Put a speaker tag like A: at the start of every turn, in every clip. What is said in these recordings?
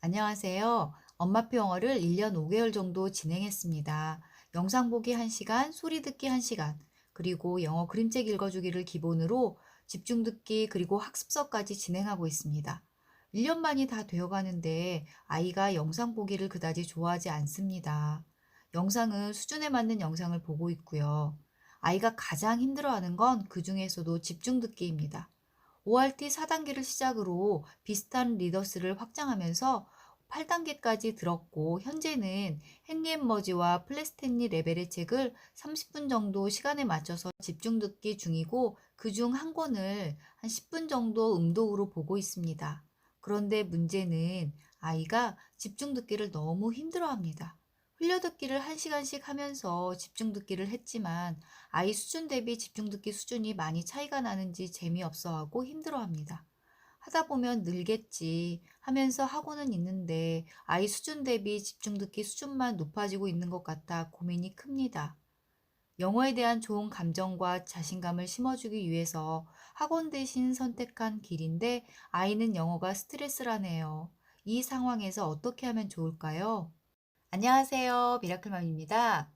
A: 안녕하세요. 엄마표 영어를 1년 5개월 정도 진행했습니다. 영상 보기 1시간, 소리 듣기 1시간, 그리고 영어 그림책 읽어주기를 기본으로 집중 듣기 그리고 학습서까지 진행하고 있습니다. 1년 만이 다 되어 가는데 아이가 영상 보기를 그다지 좋아하지 않습니다. 영상은 수준에 맞는 영상을 보고 있고요. 아이가 가장 힘들어하는 건 그중에서도 집중 듣기입니다. ORT 4단계를 시작으로 비슷한 리더스를 확장하면서 8단계까지 들었고 현재는 헨리 엠머지와 플래스탠리 레벨의 책을 30분 정도 시간에 맞춰서 집중 듣기 중이고 그중 한 권을 한 10분 정도 음독으로 보고 있습니다. 그런데 문제는 아이가 집중 듣기를 너무 힘들어합니다. 흘려듣기를 1시간씩 하면서 집중 듣기를 했지만 아이 수준 대비 집중 듣기 수준이 많이 차이가 나는지 재미없어하고 힘들어합니다. 하다 보면 늘겠지 하면서 하고는 있는데 아이 수준 대비 집중 듣기 수준만 높아지고 있는 것 같아 고민이 큽니다. 영어에 대한 좋은 감정과 자신감을 심어주기 위해서 학원 대신 선택한 길인데 아이는 영어가 스트레스라네요. 이 상황에서 어떻게 하면 좋을까요? 안녕하세요. 미라클맘입니다.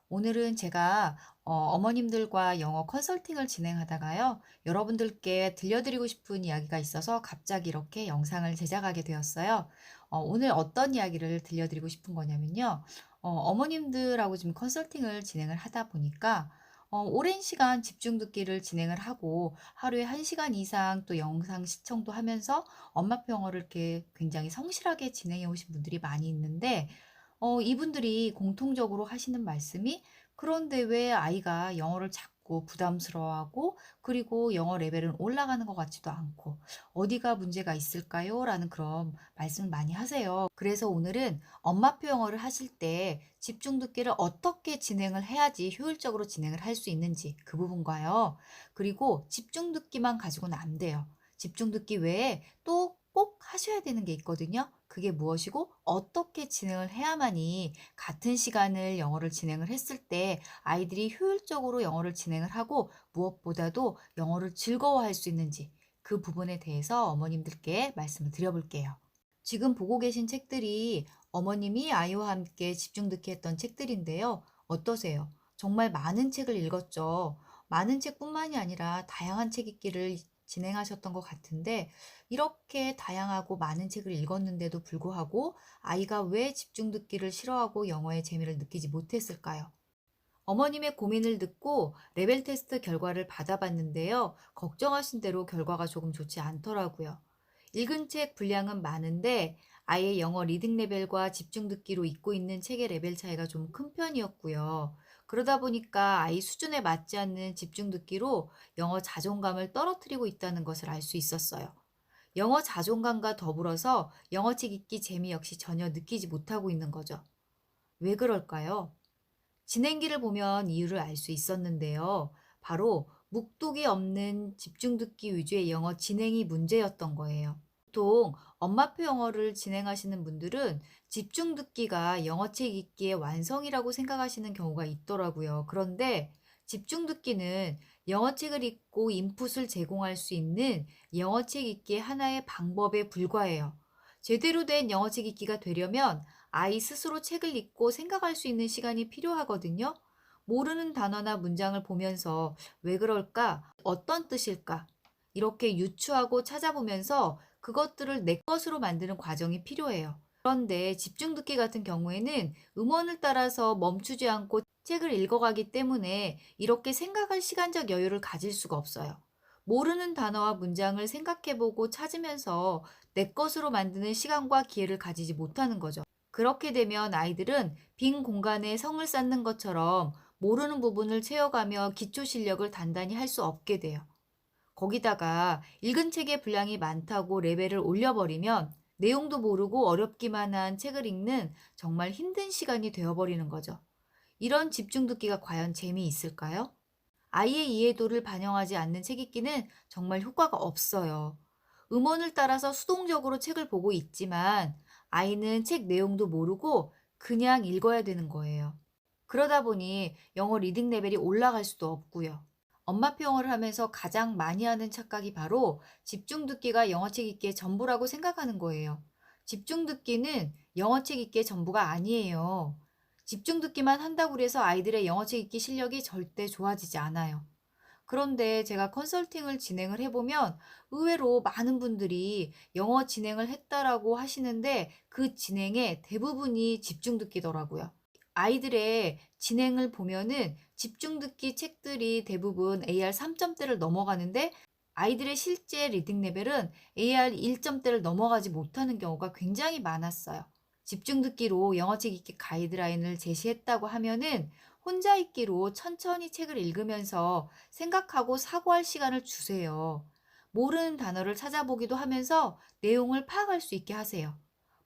A: 오늘은 제가 어머님들과 영어 컨설팅을 진행하다가요. 여러분들께 들려드리고 싶은 이야기가 있어서 갑자기 이렇게 영상을 제작하게 되었어요. 오늘 어떤 이야기를 들려드리고 싶은 거냐면요. 어머님들하고 지금 컨설팅을 진행을 하다 보니까 오랜 시간 집중 듣기를 진행을 하고 하루에 1시간 이상 또 영상 시청도 하면서 엄마표 영어를 이렇게 굉장히 성실하게 진행해 오신 분들이 많이 있는데 이분들이 공통적으로 하시는 말씀이 "그런데 왜 아이가 영어를 자꾸 부담스러워하고 그리고 영어 레벨은 올라가는 것 같지도 않고 어디가 문제가 있을까요?" 라는 그런 말씀을 많이 하세요. 그래서 오늘은 엄마표 영어를 하실 때 집중 듣기를 어떻게 진행을 해야지 효율적으로 진행을 할 수 있는지 그 부분과요. 그리고 집중 듣기만 가지고는 안 돼요. 집중 듣기 외에 또 꼭 하셔야 되는 게 있거든요. 그게 무엇이고 어떻게 진행을 해야만이 같은 시간을 영어를 진행을 했을 때 아이들이 효율적으로 영어를 진행을 하고 무엇보다도 영어를 즐거워할 수 있는지 그 부분에 대해서 어머님들께 말씀을 드려볼게요. 지금 보고 계신 책들이 어머님이 아이와 함께 집중 듣기 했던 책들인데요. 어떠세요? 정말 많은 책을 읽었죠. 많은 책뿐만이 아니라 다양한 책 읽기를 진행하셨던 것 같은데 이렇게 다양하고 많은 책을 읽었는데도 불구하고 아이가 왜 집중 듣기를 싫어하고 영어의 재미를 느끼지 못했을까요? 어머님의 고민을 듣고 레벨 테스트 결과를 받아봤는데요. 걱정하신 대로 결과가 조금 좋지 않더라고요. 읽은 책 분량은 많은데 아이의 영어 리딩 레벨과 집중 듣기로 읽고 있는 책의 레벨 차이가 좀 큰 편이었고요. 그러다 보니까 아이 수준에 맞지 않는 집중 듣기로 영어 자존감을 떨어뜨리고 있다는 것을 알 수 있었어요. 영어 자존감과 더불어서 영어책 읽기 재미 역시 전혀 느끼지 못하고 있는 거죠. 왜 그럴까요? 진행기를 보면 이유를 알 수 있었는데요. 바로 묵독이 없는 집중 듣기 위주의 영어 진행이 문제였던 거예요. 보통 엄마표 영어를 진행하시는 분들은 집중 듣기가 영어책 읽기의 완성이라고 생각하시는 경우가 있더라고요. 그런데 집중 듣기는 영어책을 읽고 인풋을 제공할 수 있는 영어책 읽기의 하나의 방법에 불과해요. 제대로 된 영어책 읽기가 되려면 아이 스스로 책을 읽고 생각할 수 있는 시간이 필요하거든요. 모르는 단어나 문장을 보면서 왜 그럴까? 어떤 뜻일까? 이렇게 유추하고 찾아보면서 그것들을 내 것으로 만드는 과정이 필요해요. 그런데 집중 듣기 같은 경우에는 음원을 따라서 멈추지 않고 책을 읽어가기 때문에 이렇게 생각할 시간적 여유를 가질 수가 없어요. 모르는 단어와 문장을 생각해보고 찾으면서 내 것으로 만드는 시간과 기회를 가지지 못하는 거죠. 그렇게 되면 아이들은 빈 공간에 성을 쌓는 것처럼 모르는 부분을 채워가며 기초 실력을 단단히 할 수 없게 돼요. 거기다가 읽은 책의 분량이 많다고 레벨을 올려버리면 내용도 모르고 어렵기만 한 책을 읽는 정말 힘든 시간이 되어버리는 거죠. 이런 집중 듣기가 과연 재미있을까요? 아이의 이해도를 반영하지 않는 책 읽기는 정말 효과가 없어요. 음원을 따라서 수동적으로 책을 보고 있지만 아이는 책 내용도 모르고 그냥 읽어야 되는 거예요. 그러다 보니 영어 리딩 레벨이 올라갈 수도 없고요. 엄마표 영어를 하면서 가장 많이 하는 착각이 바로 집중 듣기가 영어책 읽기의 전부라고 생각하는 거예요. 집중 듣기는 영어 책 읽기의 전부가 아니에요. 집중 듣기만 한다고 해서 아이들의 영어 책 읽기 실력이 절대 좋아지지 않아요. 그런데 제가 컨설팅을 진행을 해보면 의외로 많은 분들이 영어 진행을 했다라고 하시는데 그 진행의 대부분이 집중 듣기더라고요. 아이들의 진행을 보면은 집중 듣기 책들이 대부분 AR 3점대를 넘어가는데 아이들의 실제 리딩 레벨은 AR 1점대를 넘어가지 못하는 경우가 굉장히 많았어요. 집중 듣기로 영어책 읽기 가이드라인을 제시했다고 하면은 혼자 읽기로 천천히 책을 읽으면서 생각하고 사고할 시간을 주세요. 모르는 단어를 찾아보기도 하면서 내용을 파악할 수 있게 하세요.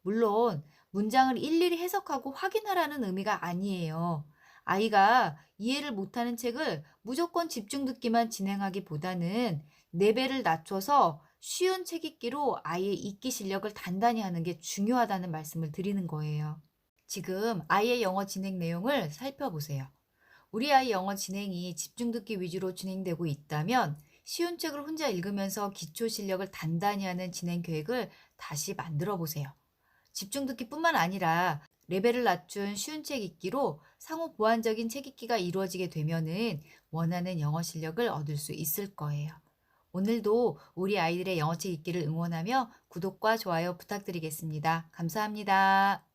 A: 물론 문장을 일일이 해석하고 확인하라는 의미가 아니에요. 아이가 이해를 못하는 책을 무조건 집중 듣기만 진행하기보다는 레벨을 낮춰서 쉬운 책 읽기로 아이의 읽기 실력을 단단히 하는 게 중요하다는 말씀을 드리는 거예요. 지금 아이의 영어 진행 내용을 살펴보세요. 우리 아이 영어 진행이 집중 듣기 위주로 진행되고 있다면 쉬운 책을 혼자 읽으면서 기초 실력을 단단히 하는 진행 계획을 다시 만들어 보세요. 집중 듣기뿐만 아니라 레벨을 낮춘 쉬운 책 읽기로 상호 보완적인 책 읽기가 이루어지게 되면은 원하는 영어 실력을 얻을 수 있을 거예요. 오늘도 우리 아이들의 영어 책 읽기를 응원하며 구독과 좋아요 부탁드리겠습니다. 감사합니다.